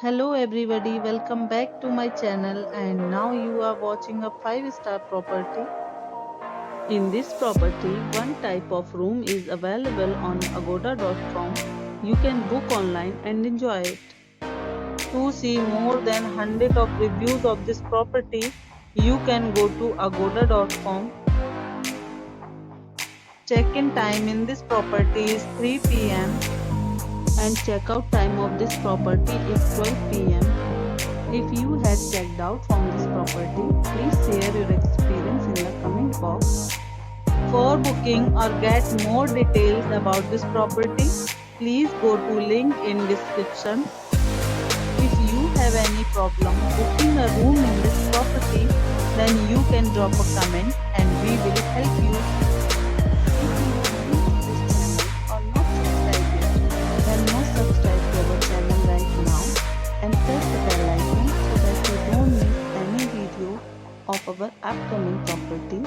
Hello everybody, welcome back to my channel and now you are watching a 5-star property. In this property, one type of room is available on agoda.com. You can book online and enjoy it. To see more than 100 of reviews of this property, you can go to agoda.com. Check-in time in this property is 3 p.m. and check-out time of this property is 12 p.m. If you had checked out from this property, please share your experience in the comment box. For booking or get more details about this property, please go to link in description. If you have any problem booking a room in this property, then you can drop a comment and we will help you. If you are new to this channel or not subscribed yet, then must subscribe to our channel right now and press the bell icon so that you don't miss any video of our upcoming property.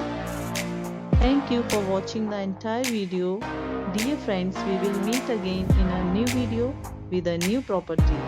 Thank you for watching the entire video. Dear friends, we will meet again in a new video with a new property.